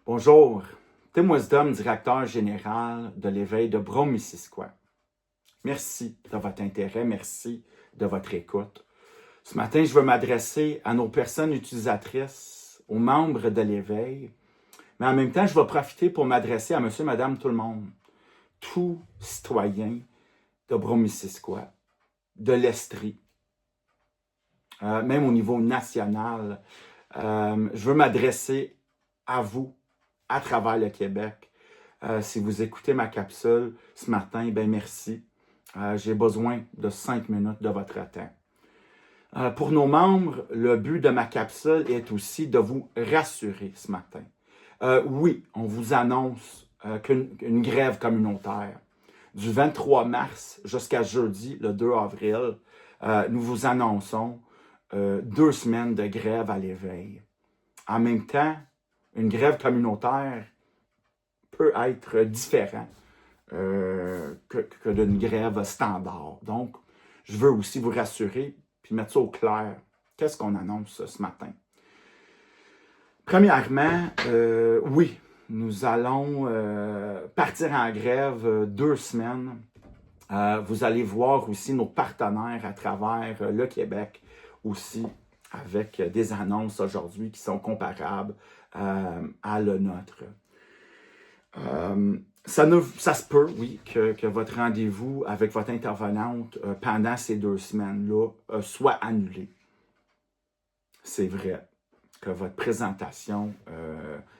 Bonjour, Tim Wisdom, directeur général de l'Éveil de Brome-Missisquoi. Merci de votre intérêt, merci de votre écoute. Ce matin, je veux m'adresser à nos personnes utilisatrices, aux membres de l'Éveil, mais en même temps, je vais profiter pour m'adresser à monsieur, madame, tout le monde, tout citoyen de Brome-Missisquoi, de l'Estrie, même au niveau national. Je veux m'adresser à vous, à travers le Québec. Si vous écoutez ma capsule ce matin, ben merci. J'ai besoin de 5 minutes de votre temps. Pour nos membres, le but de ma capsule est aussi de vous rassurer ce matin. Oui, on vous annonce qu'une grève communautaire. Du 23 mars jusqu'à jeudi, le 2 avril, nous vous annonçons 2 semaines de grève à l'Éveil. En même temps, une grève communautaire peut être différent que d'une grève standard. Donc, je veux aussi vous rassurer puis mettre ça au clair. Qu'est-ce qu'on annonce ce matin? Premièrement, oui, nous allons partir en grève 2 semaines. Vous allez voir aussi nos partenaires à travers le Québec aussi avec des annonces aujourd'hui qui sont comparables à la nôtre. Ça se peut, oui, que votre rendez-vous avec votre intervenante pendant ces 2 semaines-là soit annulé. C'est vrai que votre présentation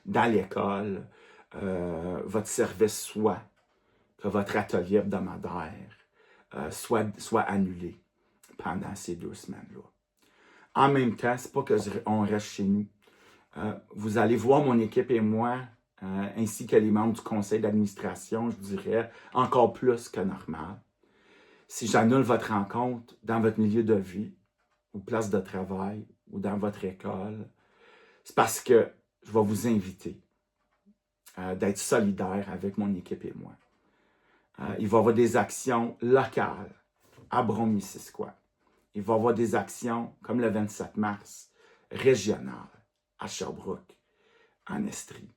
dans l'école, votre service soit, que votre atelier hebdomadaire soit annulé pendant ces 2 semaines-là. En même temps, c'est pas qu'on reste chez nous. Vous allez voir mon équipe et moi, ainsi que les membres du conseil d'administration, je dirais, encore plus que normal. Si j'annule votre rencontre dans votre milieu de vie, ou place de travail, ou dans votre école, c'est parce que je vais vous inviter d'être solidaire avec mon équipe et moi. Il va y avoir des actions locales à Brome-Missisquoi. Il va y avoir des actions comme le 27 mars, régionales à Sherbrooke, en Estrie.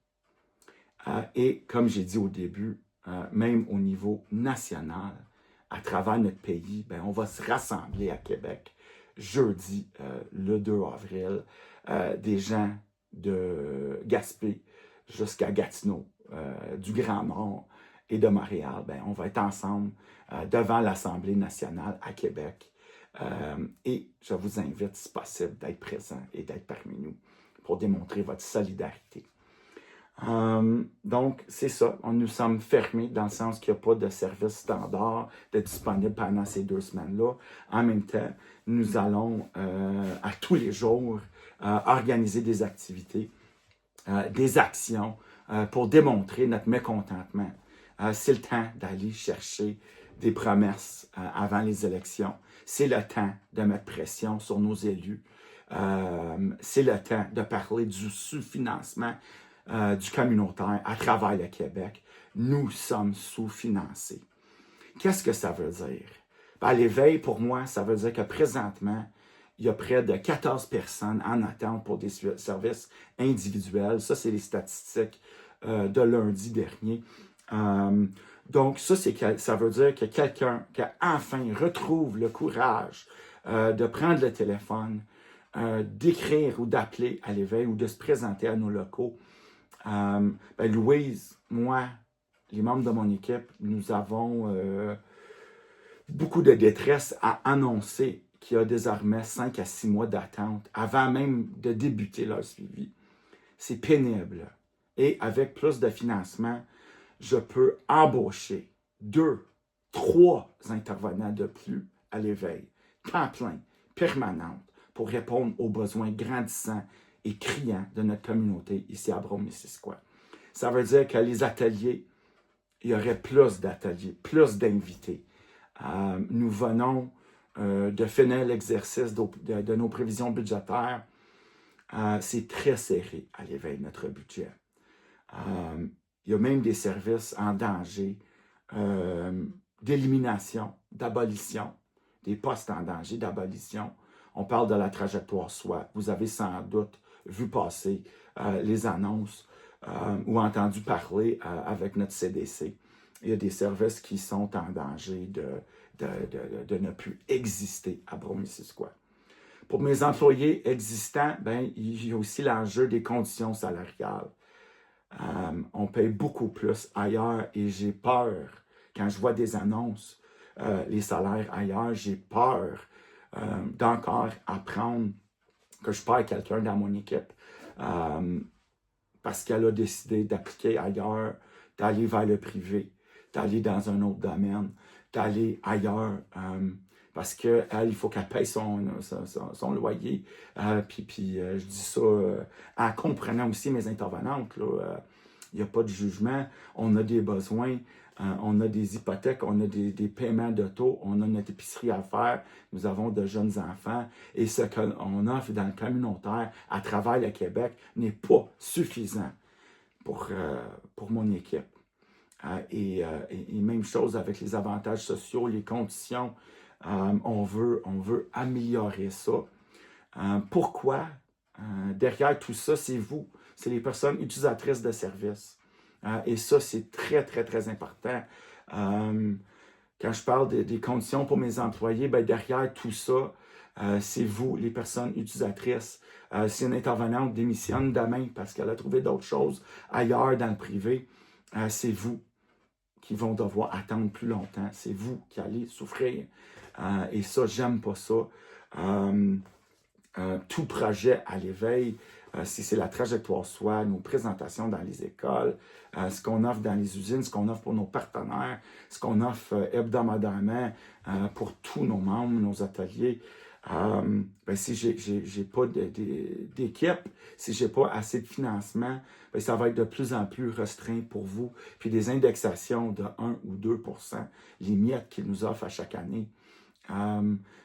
Et comme j'ai dit au début, même au niveau national, à travers notre pays, ben, on va se rassembler à Québec jeudi, le 2 avril, des gens de Gaspé jusqu'à Gatineau, du Grand Nord et de Montréal. Ben, on va être ensemble devant l'Assemblée nationale à Québec. Et je vous invite, si possible, d'être présent et d'être parmi nous pour démontrer votre solidarité. Donc, c'est ça. Nous sommes fermés dans le sens qu'il n'y a pas de service standard de disponible pendant ces 2 semaines-là. En même temps, nous allons à tous les jours organiser des activités, des actions pour démontrer notre mécontentement. C'est le temps d'aller chercher des promesses avant les élections. C'est le temps de mettre pression sur nos élus. C'est le temps de parler du sous-financement du communautaire à travers le Québec. Nous sommes sous-financés. Qu'est-ce que ça veut dire? Ben, l'Éveil, pour moi, ça veut dire que présentement, il y a près de 14 personnes en attente pour des services individuels. Ça, c'est les statistiques de lundi dernier. Donc, ça veut dire que quelqu'un qui enfin retrouve le courage de prendre le téléphone, d'écrire ou d'appeler à l'Éveil ou de se présenter à nos locaux. Ben Louise, moi, les membres de mon équipe, nous avons beaucoup de détresse à annoncer qu'il y a désormais 5 à 6 mois d'attente avant même de débuter leur suivi. C'est pénible. Et avec plus de financement, je peux embaucher 2, 3 intervenants de plus à l'Éveil, temps plein, permanente, pour répondre aux besoins grandissants et criants de notre communauté ici à Brome-Missisquoi. Ça veut dire que les ateliers, il y aurait plus d'ateliers, plus d'invités. Nous venons de finir l'exercice de nos prévisions budgétaires. C'est très serré à l'Éveil, notre budget. Il y a même des services en danger d'élimination, d'abolition, des postes en danger d'abolition. On parle de la trajectoire SWAT. Vous avez sans doute vu passer les annonces ou entendu parler avec notre CDC. Il y a des services qui sont en danger de ne plus exister à Brome-Missisquoi. Pour mes employés existants, ben, il y a aussi l'enjeu des conditions salariales. On paye beaucoup plus ailleurs et j'ai peur, quand je vois des annonces, les salaires ailleurs, j'ai peur d'encore apprendre que je perds quelqu'un dans mon équipe parce qu'elle a décidé d'appliquer ailleurs, d'aller vers le privé, d'aller dans un autre domaine, d'aller ailleurs. Parce qu'elle, il faut qu'elle paye son loyer. Puis je dis ça en comprenant aussi mes intervenantes. Il n'y a pas de jugement. On a des besoins, on a des hypothèques, on a des paiements d'auto, on a notre épicerie à faire, nous avons de jeunes enfants. Et ce qu'on offre dans le communautaire à travers le Québec n'est pas suffisant pour mon équipe. Et même chose avec les avantages sociaux, les conditions. On veut améliorer ça. Pourquoi? Derrière tout ça, c'est vous. C'est les personnes utilisatrices de services. Et ça, c'est très, très, très important. Quand je parle des conditions pour mes employés, ben derrière tout ça, c'est vous, les personnes utilisatrices. Si une intervenante démissionne demain parce qu'elle a trouvé d'autres choses ailleurs dans le privé, c'est vous qui vont devoir attendre plus longtemps. C'est vous qui allez souffrir. Et ça, j'aime pas ça. Tout projet à l'éveil, si c'est la trajectoire SWOT, nos présentations dans les écoles, ce qu'on offre dans les usines, ce qu'on offre pour nos partenaires, ce qu'on offre hebdomadairement pour tous nos membres, nos ateliers. Ben, si j'ai pas d'équipe, si j'ai pas assez de financement, ben, ça va être de plus en plus restreint pour vous. Puis des indexations de 1 ou 2%, les miettes qu'ils nous offrent à chaque année,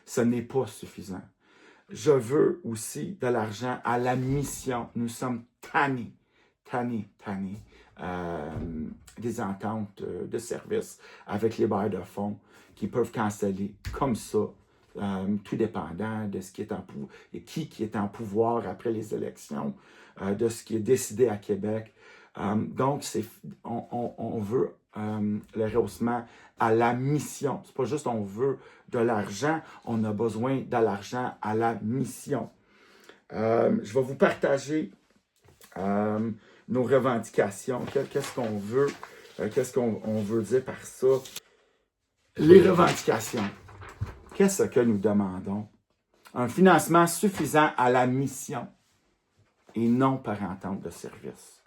ce n'est pas suffisant. Je veux aussi de l'argent à la mission. Nous sommes tannés des ententes de services avec les bailleurs de fonds qui peuvent canceller comme ça, tout dépendant de ce qui est en pouvoir et qui est en pouvoir après les élections, de ce qui est décidé à Québec. Donc, on veut le rehaussement à la mission. C'est pas juste on veut de l'argent, on a besoin de l'argent à la mission. Je vais vous partager nos revendications. Qu'est-ce qu'on veut? Qu'est-ce qu'on veut dire par ça? Les revendications. Qu'est-ce que nous demandons? Un financement suffisant à la mission et non par entente de service.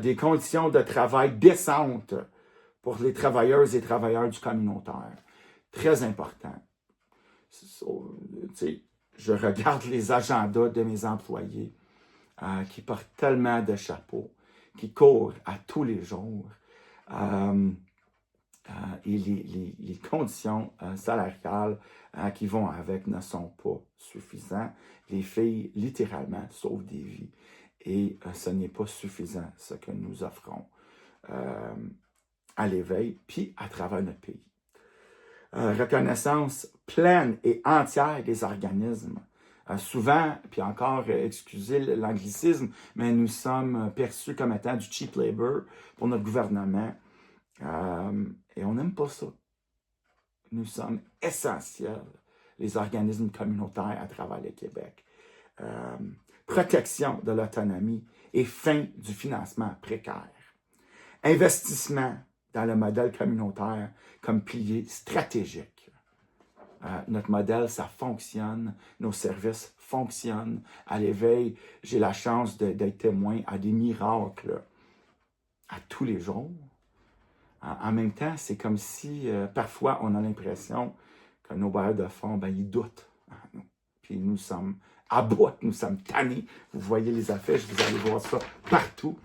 Des conditions de travail décentes pour les travailleuses et travailleurs du communautaire. Très important. Je regarde les agendas de mes employés qui portent tellement de chapeaux, qui courent à tous les jours. Et les conditions salariales qui vont avec ne sont pas suffisantes. Les filles, littéralement, sauvent des vies. Et ce n'est pas suffisant, ce que nous offrons à l'éveil, puis à travers notre pays. Reconnaissance pleine et entière des organismes. Souvent, puis encore, excusez l'anglicisme, mais nous sommes perçus comme étant du cheap labor pour notre gouvernement. Et on n'aime pas ça. Nous sommes essentiels, les organismes communautaires à travers le Québec. Protection de l'autonomie et fin du financement précaire. Investissement dans le modèle communautaire comme pilier stratégique. Notre modèle, ça fonctionne. Nos services fonctionnent. À l'éveil, j'ai la chance d'être témoin à des miracles à tous les jours. En même temps, c'est comme si parfois on a l'impression que nos bailleurs de fonds, ben, ils doutent en nous. Puis nous sommes à bout, nous sommes tannés. Vous voyez les affiches, vous allez voir ça partout.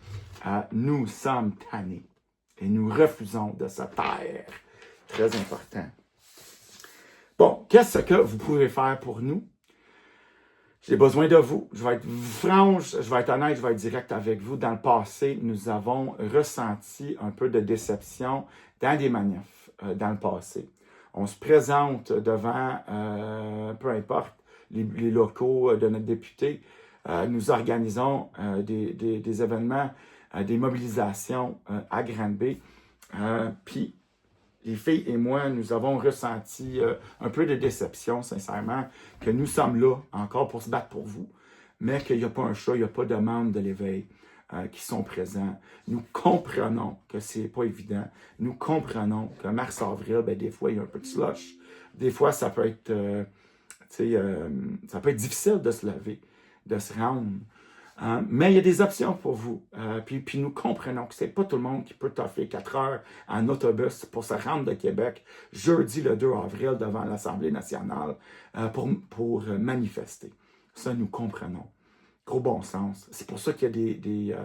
Nous sommes tannés et nous refusons de se taire. Très important. Bon, qu'est-ce que vous pouvez faire pour nous? J'ai besoin de vous. Je vais être franche, je vais être honnête, je vais être direct avec vous. Dans le passé, nous avons ressenti un peu de déception dans des manifs dans le passé. On se présente devant, peu importe, les locaux de notre député. Nous organisons des événements des mobilisations à Granby. Puis les filles et moi, nous avons ressenti un peu de déception, sincèrement, que nous sommes là encore pour se battre pour vous, mais qu'il n'y a pas un chat, il n'y a pas de membres de l'éveil qui sont présents. Nous comprenons que c'est pas évident. Nous comprenons que mars-avril, ben, des fois, il y a un peu de slush. Des fois, ça peut être, ça peut être difficile de se lever, de se rendre. Mais il y a des options pour vous. Puis nous comprenons que c'est pas tout le monde qui peut toffer 4 heures en autobus pour se rendre de Québec jeudi le 2 avril devant l'Assemblée nationale pour manifester. Ça, nous comprenons. Gros bon sens. C'est pour ça qu'il y a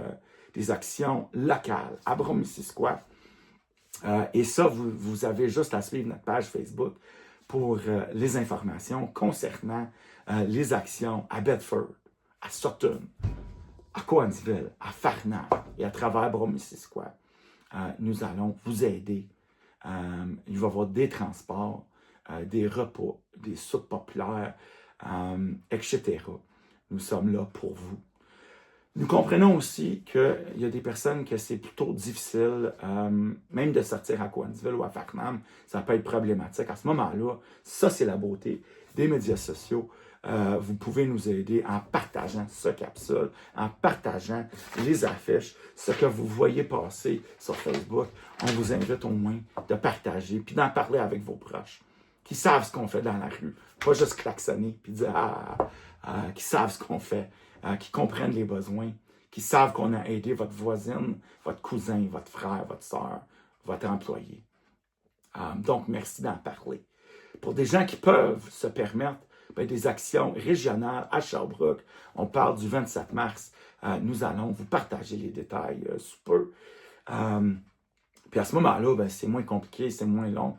des actions locales à Brome-Missisquoi. Et ça, vous avez juste à suivre notre page Facebook pour les informations concernant les actions à Bedford, à Sutton, à Cowansville, à Farnham et à travers Brome-Missisquoi. Nous allons vous aider. Il va y avoir des transports, des repas, des soupes populaires, etc. Nous sommes là pour vous. Nous comprenons aussi qu'il y a des personnes que c'est plutôt difficile, même de sortir à Cowansville ou à Farnham, ça peut être problématique. À ce moment-là, ça c'est la beauté des médias sociaux. Vous pouvez nous aider en partageant ce capsule, en partageant les affiches, ce que vous voyez passer sur Facebook. On vous invite au moins de partager, puis d'en parler avec vos proches, qui savent ce qu'on fait dans la rue, pas juste klaxonner, puis dire qui savent ce qu'on fait, qui comprennent les besoins, qui savent qu'on a aidé votre voisine, votre cousin, votre frère, votre soeur, votre employé. Donc, merci d'en parler. Pour des gens qui peuvent se permettre des actions régionales à Sherbrooke, on parle du 27 mars, nous allons vous partager les détails sous peu. Puis à ce moment-là, c'est moins compliqué, c'est moins long.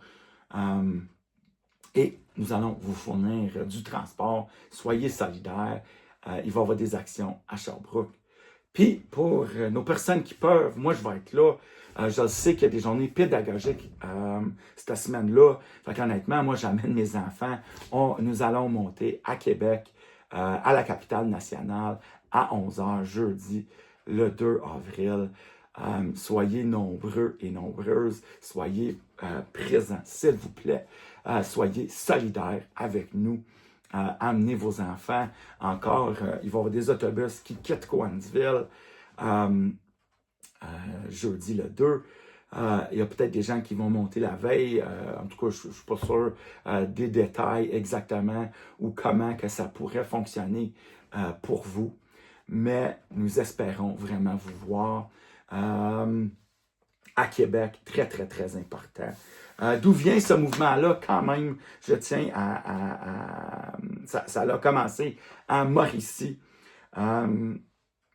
Et nous allons vous fournir du transport. Soyez solidaires. Il va y avoir des actions à Sherbrooke. Puis, pour nos personnes qui peuvent, moi, je vais être là. Je sais qu'il y a des journées pédagogiques cette semaine-là. Fait qu'honnêtement, moi, j'amène mes enfants. Nous allons monter à Québec, à la capitale nationale, à 11h, jeudi, le 2 avril. Soyez nombreux et nombreuses. Soyez présents, s'il vous plaît. Soyez solidaires avec nous. Amenez vos enfants. Encore, il va y avoir des autobus qui quittent Cowansville jeudi le 2. Il y a peut-être des gens qui vont monter la veille. En tout cas, je ne suis pas sûr des détails exactement ou comment que ça pourrait fonctionner pour vous. Mais nous espérons vraiment vous voir à Québec. Très, très, très important. D'où vient ce mouvement-là? Quand même, je tiens ça a commencé à Mauricie,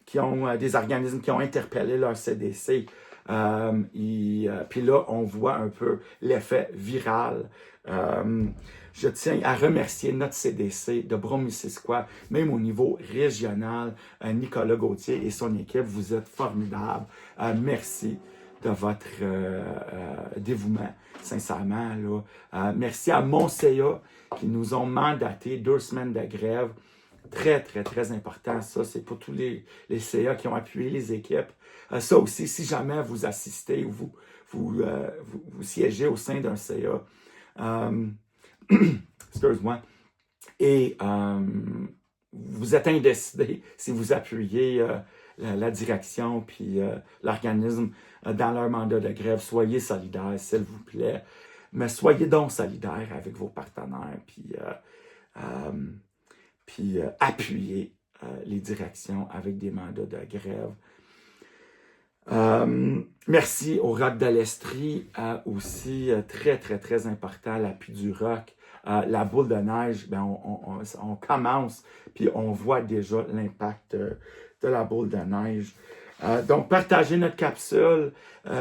qui ont des organismes qui ont interpellé leur CDC. Puis là, on voit un peu l'effet viral. Je tiens à remercier notre CDC de Brome-Missisquoi, même au niveau régional, Nicolas Gauthier et son équipe. Vous êtes formidables. Merci de votre dévouement, sincèrement. Là. Merci à Monseya qui nous ont mandaté 2 semaines de grève. Très, très, très important. Ça, c'est pour tous les CA qui ont appuyé les équipes. Ça aussi, si jamais vous assistez ou vous siégez au sein d'un CA, excuse-moi, et vous êtes indécidé si vous appuyez la direction puis l'organisme dans leur mandat de grève, soyez solidaires, s'il vous plaît. Mais soyez donc solidaires avec vos partenaires, puis appuyez les directions avec des mandats de grève. Merci au Roc de l'Estrie, aussi très, très, très important, l'appui du Roc. La boule de neige, on commence, puis on voit déjà l'impact de la boule de neige. Donc, partagez notre capsule,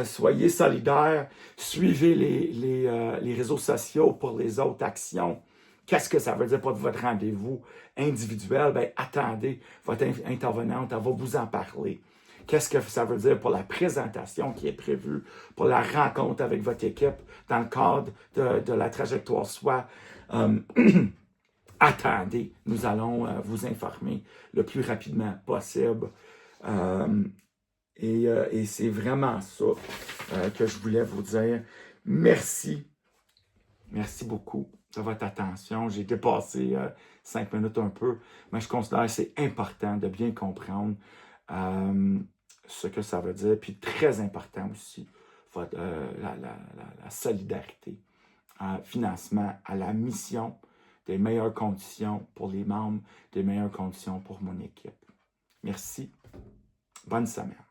soyez solidaires, suivez les réseaux sociaux pour les autres actions. Qu'est-ce que ça veut dire pour votre rendez-vous individuel? Attendez, votre intervenante, elle va vous en parler. Qu'est-ce que ça veut dire pour la présentation qui est prévue, pour la rencontre avec votre équipe dans le cadre de la trajectoire SOI? Attendez, nous allons vous informer le plus rapidement possible. Et c'est vraiment ça que je voulais vous dire. Merci. Merci beaucoup de votre attention. J'ai dépassé 5 minutes un peu, mais je considère que c'est important de bien comprendre ce que ça veut dire. Puis très important aussi, la solidarité, financement à la mission, des meilleures conditions pour les membres, des meilleures conditions pour mon équipe. Merci. Bonne semaine.